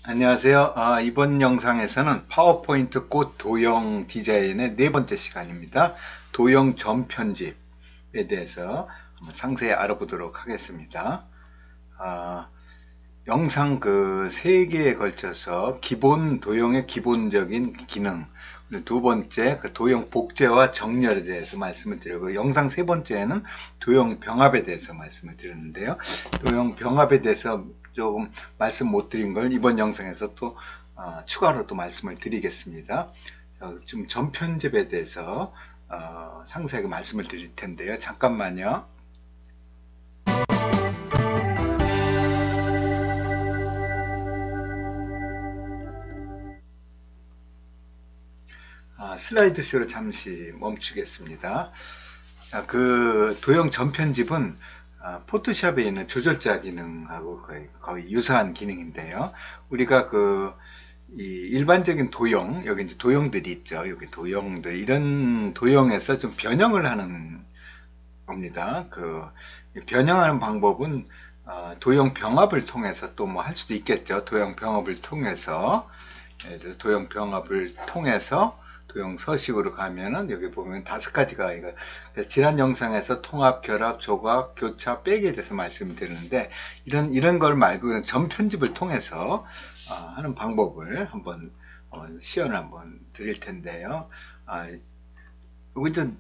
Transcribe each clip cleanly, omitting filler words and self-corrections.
안녕하세요. 이번 영상에서는 파워포인트 꽃 도형 디자인의 네 번째 시간입니다. 도형 점 편집에 대해서 한번 상세히 알아보도록 하겠습니다. 영상 그 세 개에 걸쳐서 기본 도형의 기본적인 기능, 두 번째 그 도형 복제와 정렬에 대해서 말씀을 드리고, 영상 세 번째에는 도형 병합에 대해서 말씀을 드렸는데요. 도형 병합에 대해서 조금 말씀 못 드린 걸 이번 영상에서 또 추가로 또 말씀을 드리겠습니다. 좀 점 편집에 대해서 상세하게 말씀을 드릴 텐데요. 잠깐만요. 슬라이드쇼를 잠시 멈추겠습니다. 그 도형 점 편집은 포토샵에 있는 조절자 기능하고 거의 유사한 기능인데요. 우리가 이 일반적인 도형, 여기 이제 도형들이 있죠. 여기 도형들, 이런 도형에서 좀 변형을 하는 겁니다. 변형하는 방법은 도형 병합을 통해서 또 뭐 할 수도 있겠죠. 도형 병합을 통해서, 예를 들어서 도형 병합을 통해서 도형 서식으로 가면은 여기 보면 5가지가, 이거 지난 영상에서 통합, 결합, 조각, 교차, 빼기에 대해서 말씀드렸는데, 이런 걸 말고 점 편집을 통해서 하는 방법을 한번 시연을 한번 드릴 텐데요. 여기 좀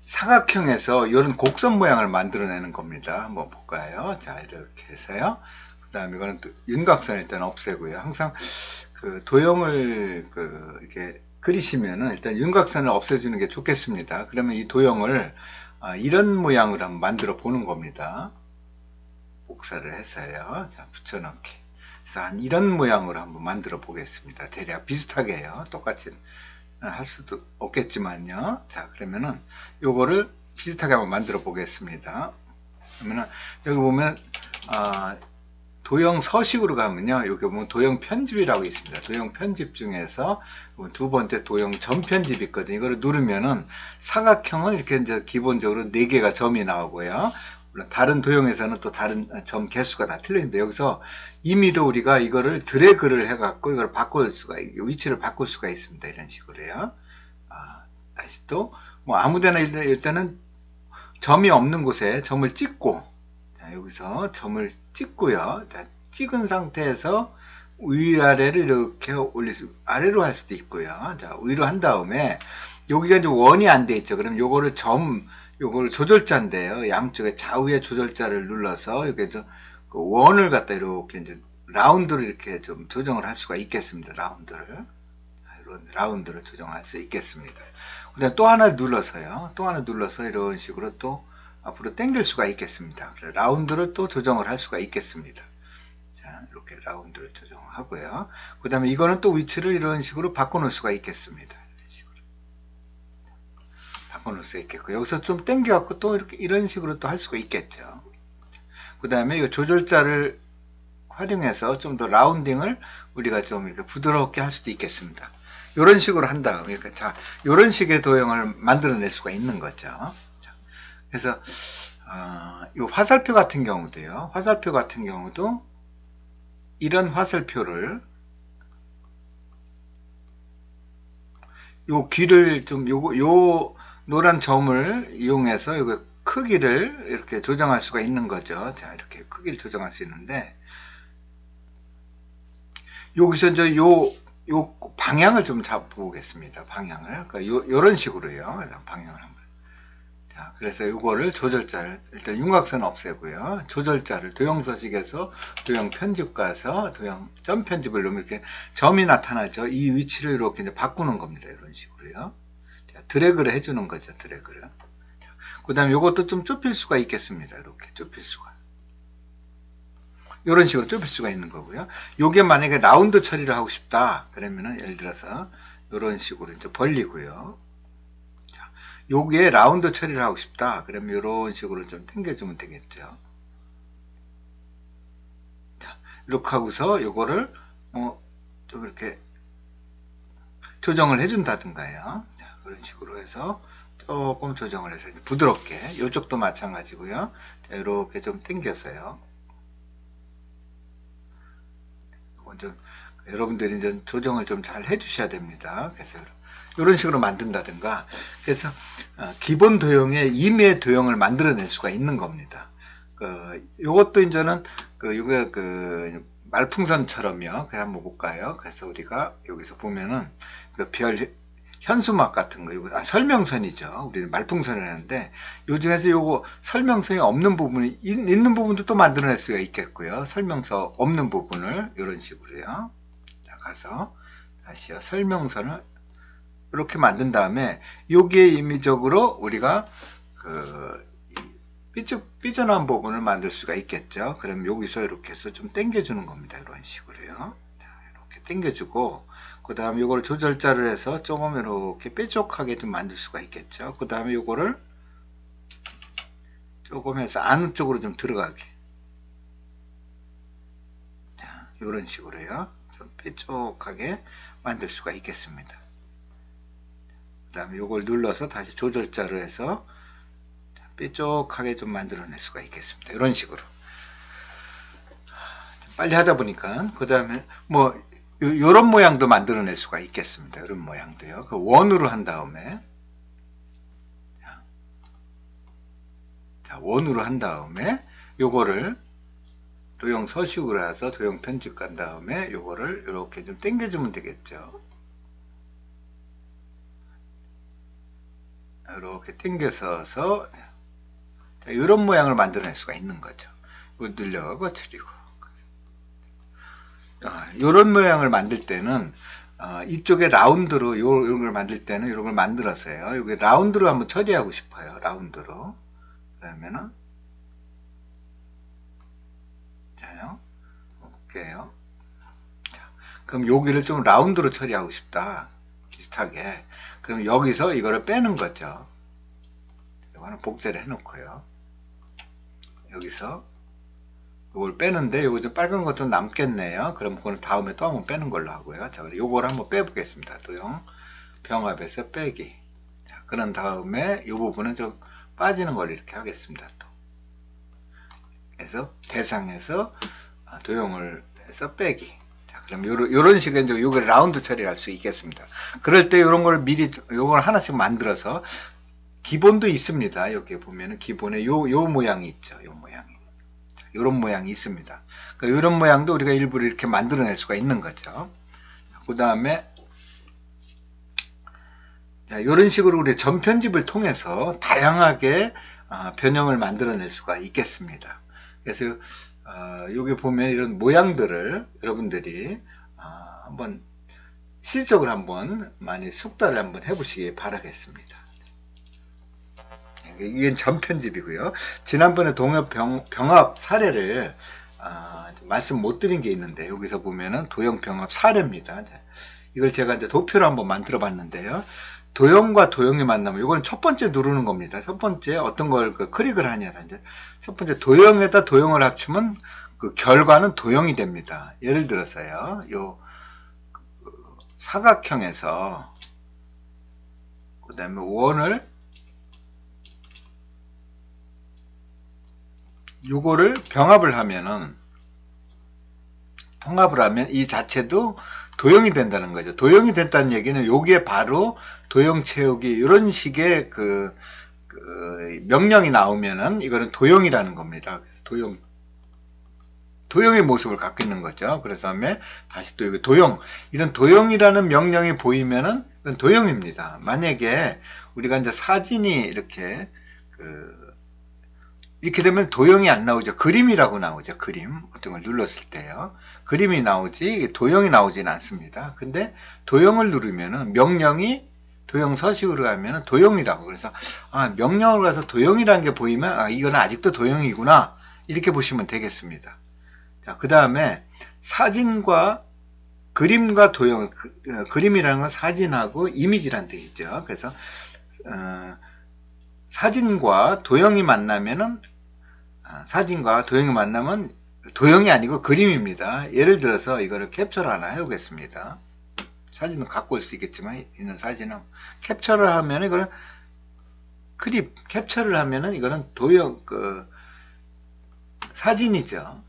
사각형에서 이런 곡선 모양을 만들어내는 겁니다. 한번 볼까요? 자, 이렇게 해서요. 그 다음에 이거는 또 윤곽선을 일단 없애고요. 항상 도형을 이렇게 그리시면은 일단 윤곽선을 없애주는 게 좋겠습니다. 그러면 이 도형을 이런 모양으로 한번 만들어 보는 겁니다. 복사를 해서요. 자, 붙여넣기. 그래서 한 이런 모양으로 한번 만들어 보겠습니다. 대략 비슷하게 해요. 똑같이 할 수도 없겠지만요. 자, 그러면은 요거를 비슷하게 한번 만들어 보겠습니다. 그러면은 여기 보면 도형 서식으로 가면요, 여기 보면 도형 편집이라고 있습니다. 도형 편집 중에서 두 번째 도형 점 편집이 있거든요. 이거를 누르면은 사각형은 이렇게 이제 기본적으로 4개가 점이 나오고요. 물론 다른 도형에서는 또 다른 점 개수가 다 틀리는데, 여기서 임의로 우리가 이거를 드래그를 해갖고 이걸 바꿀 수가, 위치를 바꿀 수가 있습니다. 이런 식으로요. 다시 또 뭐 아무데나 일단은 점이 없는 곳에 점을 찍고, 자, 여기서 점을 찍고요. 자, 찍은 상태에서 위아래를 이렇게 아래로 할 수도 있고요. 자, 위로 한 다음에 여기가 이제 원이 안 돼 있죠. 그럼 요거를 요걸 조절자인데요. 양쪽에 좌우의 조절자를 눌러서 여기 원을 갖다 이렇게 이제 라운드를 이렇게 좀 조정을 할 수가 있겠습니다. 이런 라운드를 조정할 수 있겠습니다. 그다음 또 하나 눌러서요. 또 하나 눌러서 이런 식으로 또 앞으로 당길 수가 있겠습니다. 라운드를 또 조정을 할 수가 있겠습니다. 자, 이렇게 라운드를 조정하고요. 그 다음에 이거는 또 위치를 이런 식으로 바꿔놓을 수가 있겠습니다. 이런 식으로 바꿔놓을 수 있겠고, 여기서 좀 당겨갖고 또 이런 식으로 또 할 수가 있겠죠. 그 다음에 이 조절자를 활용해서 좀 더 라운딩을 우리가 좀 이렇게 부드럽게 할 수도 있겠습니다. 이런 식으로 한 다음, 자, 이런 식의 도형을 만들어낼 수가 있는 거죠. 그래서 이 화살표 같은 경우도요. 화살표 같은 경우도 이런 화살표를 요 길을 좀 요 노란 점을 이용해서 요 크기를 이렇게 조정할 수가 있는 거죠. 자, 이렇게 크기를 조정할 수 있는데, 여기서 이제 요 방향을 좀 잡아보겠습니다. 방향을. 그러니까 요런 식으로요. 방향을 한번. 자, 그래서 요거를 조절자를, 일단 윤곽선 없애고요. 조절자를 도형 서식에서 도형 편집 가서 도형 점 편집을 넣으면 이렇게 점이 나타나죠. 이 위치를 이렇게 이제 바꾸는 겁니다. 이런 식으로요. 자, 드래그를 해주는 거죠. 드래그를. 그 다음에 요것도 좀 좁힐 수가 있겠습니다. 이렇게 좁힐 수가. 이런 식으로 좁힐 수가 있는 거고요. 요게 만약에 라운드 처리를 하고 싶다. 그러면은 예를 들어서 이런 식으로 이제 벌리고요. 자, 요게 라운드 처리를 하고 싶다. 그러면 이런 식으로 좀 당겨주면 되겠죠. 자, 이렇게 하고서 요거를 좀 이렇게 조정을 해준다든가요. 자, 그런 식으로 해서 조금 조정을 해서 부드럽게, 이쪽도 마찬가지고요. 자, 이렇게 좀 당겨서요. 좀 여러분들이 이제 조정을 좀 잘 해주셔야 됩니다. 그래서 이런 식으로 만든다든가, 그래서 기본 도형에 임의 도형을 만들어낼 수가 있는 겁니다. 요것도 이제는 요게 말풍선처럼요. 그냥 한번 볼까요? 그래서 우리가 여기서 보면은 별 현수막 같은 거, 이거 설명선이죠. 우리는 말풍선을 하는데, 요 중에서 요거 설명선이 없는 부분이 있는 부분도 또 만들어낼 수가 있겠고요. 설명서 없는 부분을 이런 식으로요. 자, 가서 다시요. 설명선을 이렇게 만든 다음에 여기에 임의적으로 우리가 삐져나온 부분을 만들 수가 있겠죠. 그럼 여기서 이렇게 해서 좀 당겨주는 겁니다. 이런 식으로요. 자, 이렇게 당겨주고, 그 다음에 이걸 조절자를 해서 조금 이렇게 뾰족하게 좀 만들 수가 있겠죠. 그 다음에 이거를 조금 해서 안쪽으로 좀 들어가게. 자, 이런 식으로요. 좀 뾰족하게 만들 수가 있겠습니다. 그 다음에 이걸 눌러서 다시 조절자를 해서 뾰족하게 좀 만들어낼 수가 있겠습니다. 이런 식으로. 빨리 하다 보니까, 그 다음에 뭐 요런 모양도 만들어낼 수가 있겠습니다. 이런 모양도요. 원으로 한 다음에, 자, 원으로 한 다음에 요거를 도형 서식으로 해서 도형 편집 간 다음에 요거를 이렇게 좀 당겨주면 되겠죠. 이렇게 당겨서서 이런 모양을 만들어낼 수가 있는 거죠. 이거 눌려 거쳐리고, 이런 모양을 만들 때는 이쪽에 라운드로 이런 걸 만들 때는 이런 걸 만들었어요. 여기 라운드로 한번 처리하고 싶어요. 라운드로. 그러면은 자요. 볼게요. 자, 그럼 여기를 좀 라운드로 처리하고 싶다. 비슷하게. 그럼 여기서 이거를 빼는 거죠. 이거는 복제를 해놓고요. 여기서 이걸 빼는데 요거 좀 빨간 것 좀 남겠네요. 그럼 그거는 다음에 또 한번 빼는 걸로 하고요. 자, 요걸 한번 빼보겠습니다. 도형 병합에서 빼기. 자, 그런 다음에 이 부분은 좀 빠지는 걸 이렇게 하겠습니다. 또. 그래서 대상에서 도형을 해서 빼기. 자, 그럼 요런 식으로 이제 요걸 라운드 처리할 수 있겠습니다. 그럴 때 요런 걸 미리 요걸 하나씩 만들어서 기본도 있습니다. 여기 보면은 기본에 요 모양이 있죠. 요 모양이. 자, 요런 모양이 있습니다. 그러니까 요런 모양도 우리가 일부러 이렇게 만들어낼 수가 있는 거죠. 그 다음에 자, 이런 식으로 우리 전편집을 통해서 다양하게 변형을 만들어낼 수가 있겠습니다. 그래서 여기 보면 이런 모양들을 여러분들이 한번 실적을 한번 많이 숙달을 한번 해보시기 바라겠습니다. 이게 전편집이고요. 지난번에 동엽 병합 사례를 말씀 못 드린 게 있는데 여기서 보면은 도형 병합 사례입니다. 이걸 제가 이제 도표로 한번 만들어 봤는데요. 도형과 도형이 만나면 이건 첫 번째 누르는 겁니다. 첫 번째 어떤 걸 클릭을 하냐. 이제 첫 번째 도형에다 도형을 합치면 그 결과는 도형이 됩니다. 예를 들어서요. 요 사각형에서 그 다음에 원을 요거를 병합을 하면은 통합을 하면 이 자체도 도형이 된다는 거죠. 도형이 됐다는 얘기는 여기에 바로 도형 채우기 이런 식의 명령이 나오면은 이거는 도형이라는 겁니다. 그래서 도형의 모습을 갖고 있는 거죠. 그래서 다시 또 이거 도형, 이런 도형이라는 명령이 보이면은 그건 도형입니다. 만약에 우리가 이제 사진이 이렇게 이렇게 되면 도형이 안 나오죠. 그림이라고 나오죠. 그림. 어떤 걸 눌렀을 때요. 그림이 나오지 도형이 나오진 않습니다. 근데 도형을 누르면은 명령이 도형 서식으로 가면은 도형이라고. 그래서 명령으로 가서 도형이라는 게 보이면 이거는 아직도 도형이구나. 이렇게 보시면 되겠습니다. 자, 그 다음에 사진과 그림과 도형, 그림이라는 건 사진하고 이미지란 뜻이죠. 그래서 사진과 도형이 만나면은 사진과 도형이 만나면 도형이 아니고 그림입니다. 예를 들어서 이거를 캡처를 하나 해보겠습니다. 사진은 갖고 올 수 있겠지만 있는 사진은 캡처를 하면 이거는 캡처를 하면은 이거는 도형 사진이죠.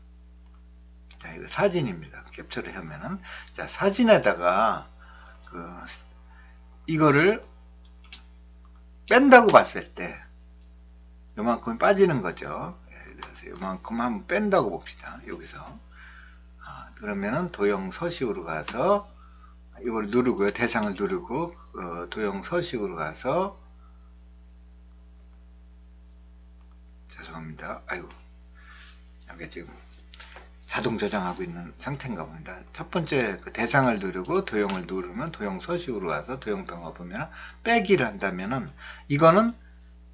자, 이거 사진입니다. 캡처를 하면은. 자, 사진에다가, 이거를 뺀다고 봤을 때, 요만큼 빠지는 거죠. 예를 들어서 요만큼 한번 뺀다고 봅시다. 여기서. 그러면은 도형 서식으로 가서, 이걸 누르고요. 대상을 누르고, 도형 서식으로 가서, 죄송합니다. 아이고. 여기 지금 자동 저장하고 있는 상태인가 봅니다. 첫 번째 대상을 누르고 도형을 누르면 도형 서식으로 가서 도형평가 보면 빼기를 한다면은 이거는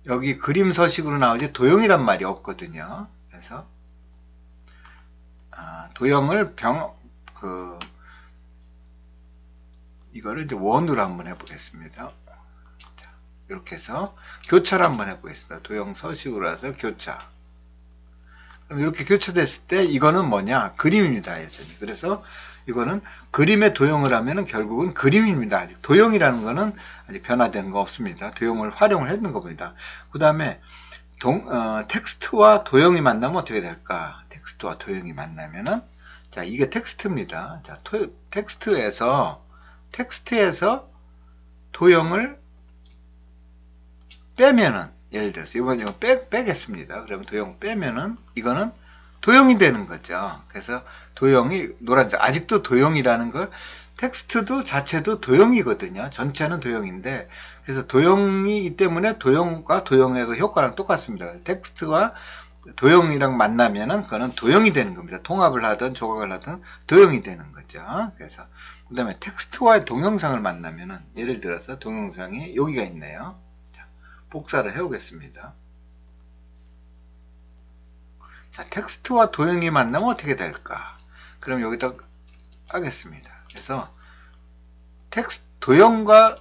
여기 그림 서식으로 나오지 도형이란 말이 없거든요. 그래서 도형을 이거를 이제 원으로 한번 해보겠습니다. 자, 이렇게 해서 교차를 한번 해보겠습니다. 도형 서식으로 해서 교차. 그럼 이렇게 교차됐을 때 이거는 뭐냐? 그림입니다. 여전히. 그래서 이거는 그림의 도형을 하면은 결국은 그림입니다. 아직 도형이라는 거는 아직 변화되는 거 없습니다. 도형을 활용을 했는 겁니다. 그 다음에 텍스트와 도형이 만나면 어떻게 될까? 텍스트와 도형이 만나면은 자, 이게 텍스트입니다. 자, 텍스트에서 도형을 빼면은 예를 들어서 이번에 이거 빼겠습니다. 그러면 도형 빼면은 이거는 도형이 되는 거죠. 그래서 도형이 노란색 아직도 도형이라는 걸 텍스트도 자체도 도형이거든요. 전체는 도형인데 그래서 도형이기 때문에 도형과 도형의 그 효과랑 똑같습니다. 텍스트와 도형이랑 만나면은 그거는 도형이 되는 겁니다. 통합을 하든 조각을 하든 도형이 되는 거죠. 그래서 그 다음에 텍스트와의 동영상을 만나면은 예를 들어서 동영상이 여기가 있네요. 복사를 해오겠습니다. 자, 텍스트와 도형이 만나면 어떻게 될까? 그럼 여기다 하겠습니다. 그래서 도형과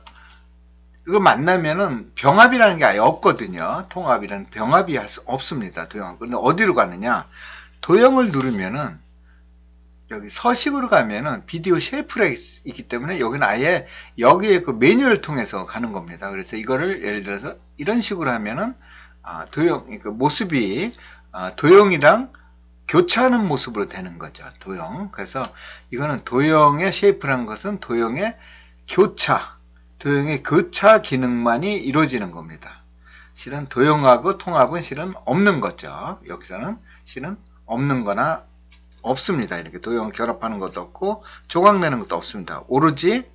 이거 만나면은 병합이라는 게 아예 없거든요. 통합이라는 병합이 없습니다. 도형. 그런데 어디로 가느냐? 도형을 누르면은 여기 서식으로 가면은 비디오 쉐이프가 있기 때문에 여기는 아예 여기에 그 매뉴얼을 통해서 가는 겁니다. 그래서 이거를 예를 들어서 이런 식으로 하면은 도형 그 모습이 도형이랑 교차하는 모습으로 되는 거죠. 도형. 그래서 이거는 도형의 쉐이프라는 것은 도형의 교차 기능만이 이루어지는 겁니다. 실은 도형하고 통합은 실은 없는 거죠. 여기서는 실은 없는 거나 없습니다. 이렇게 도형 결합하는 것도 없고 조각내는 것도 없습니다. 오로지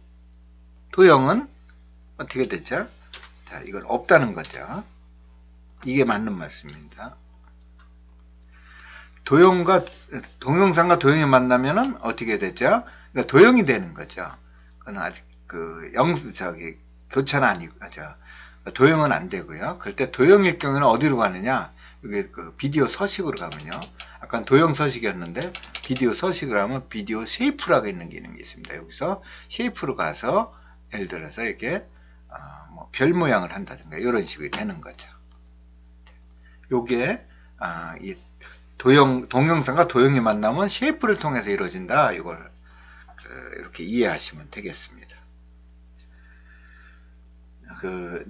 도형은 어떻게 됐죠? 자, 이건 없다는 거죠. 이게 맞는 말씀입니다. 동영상과 도형이 만나면은 어떻게 되죠? 그러니까 도형이 되는 거죠. 그건 아직 교차는 아니고, 도형은 안 되고요. 그럴 때 도형일 경우는 어디로 가느냐? 이게 그 비디오 서식으로 가면요. 아까 도형 서식이었는데 비디오 서식을 하면 비디오 쉐이프라고 있는 기능이 있습니다. 여기서 쉐이프로 가서 예를 들어서 이렇게 별 모양을 한다든가 이런 식이 되는 거죠. 요게 이 동영상과 도형이 만나면 쉐이프를 통해서 이루어진다. 이걸 이렇게 이해하시면 되겠습니다.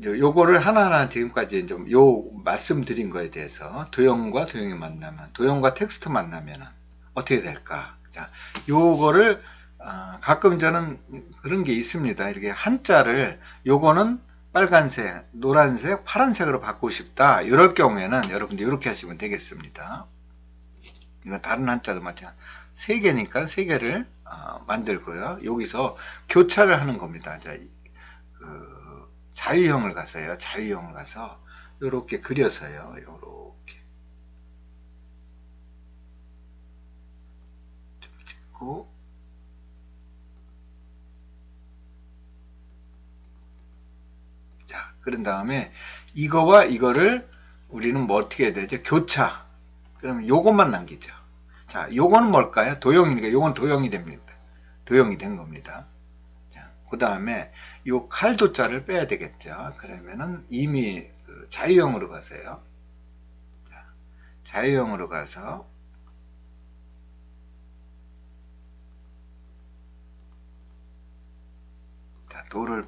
요거를 하나하나 지금까지 좀 말씀드린 거에 대해서 도형과 도형이 만나면, 도형과 텍스트 만나면 어떻게 될까? 자, 요거를, 가끔 저는 그런 게 있습니다. 이렇게 한자를, 요거는 빨간색, 노란색, 파란색으로 바꾸고 싶다. 이럴 경우에는 여러분들 이렇게 하시면 되겠습니다. 이건 다른 한자도 마찬가지. 3개니까 3개를 만들고요. 여기서 교차를 하는 겁니다. 자, 자유형을 가서요. 자유형을 가서 요렇게 그려서요. 요렇게 찍고 자, 그런 다음에 이거와 이거를 우리는 뭐 어떻게 해야 되죠? 교차. 그러면 요것만 남기죠. 자, 요거는 뭘까요? 도형이니까 요건 도형이 됩니다. 도형이 된 겁니다. 그 다음에 요 칼도자를 빼야 되겠죠. 그러면은 이미 자유형으로 가세요. 자유형으로 가서 자, 도를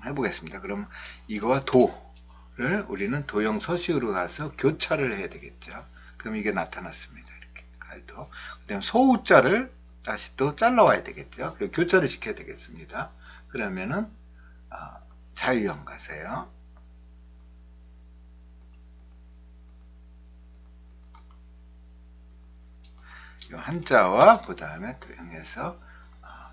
해보겠습니다. 그럼 이거와 도를 우리는 도형 서식으로 가서 교차를 해야 되겠죠. 그럼 이게 나타났습니다. 이렇게 팔도. 그다음 소우자를 다시 또 잘라와야 되겠죠. 그 교차를 시켜야 되겠습니다. 그러면은 자유형 가세요. 이 한자와 그 다음에 도형에서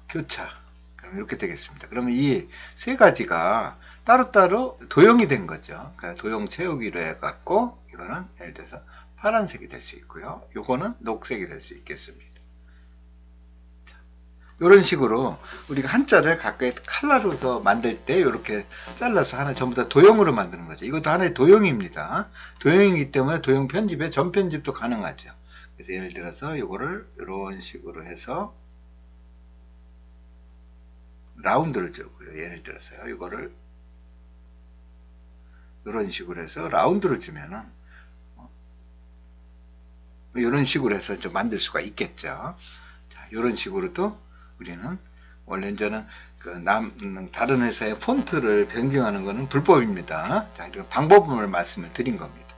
교차. 그럼 이렇게 되겠습니다. 그러면 이 세 가지가 따로따로 도형이 된 거죠. 그러니까 도형 채우기로 해갖고 이거는 예를 들어서 파란색이 될 수 있고요. 요거는 녹색이 될 수 있겠습니다. 이런 식으로 우리가 한자를 각각의 칼라로서 만들 때 이렇게 잘라서 하나 전부 다 도형으로 만드는 거죠. 이것도 하나의 도형입니다. 도형이기 때문에 도형 편집에 전 편집도 가능하죠. 그래서 예를 들어서 이거를 이런 식으로 해서 라운드를 주고요. 예를 들어서요. 이거를 이런 식으로 해서 라운드를 주면은 이런 식으로 해서 좀 만들 수가 있겠죠. 자, 이런 식으로도 우리는 원래 이제는 다른 회사의 폰트를 변경하는 것은 불법입니다. 자, 이런 방법을 말씀을 드린 겁니다.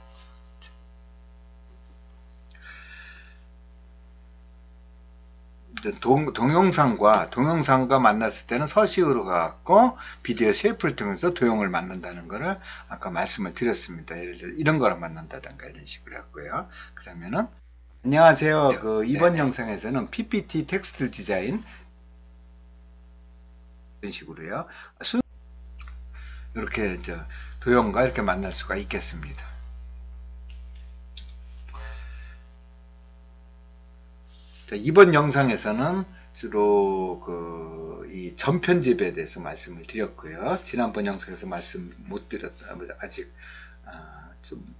동영상과 만났을 때는 서식으로 가고 비디오 쉐이프를 통해서 도형을 만든다는 것을 아까 말씀을 드렸습니다. 예를 들어 이런 거랑 만난다든가 이런 식으로 했고요. 그러면은 안녕하세요. 이번 영상에서는 PPT 텍스트 디자인 이런 식으로요. 이렇게 도형과 이렇게 만날 수가 있겠습니다. 자, 이번 영상에서는 주로 이 전편집에 대해서 말씀을 드렸고요. 지난번 영상에서 말씀 못 드렸다, 아직 좀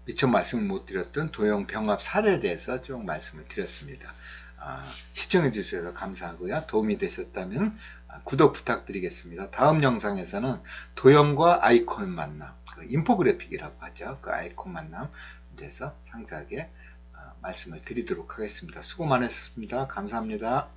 미처 말씀을 못 드렸던 도형 병합 사례에 대해서 쭉 말씀을 드렸습니다. 시청해 주셔서 감사하고요. 도움이 되셨다면 구독 부탁드리겠습니다. 다음 영상에서는 도형과 아이콘 만남, 인포그래픽이라고 하죠. 그 아이콘 만남에 대해서 상세하게 말씀을 드리도록 하겠습니다. 수고 많으셨습니다. 감사합니다.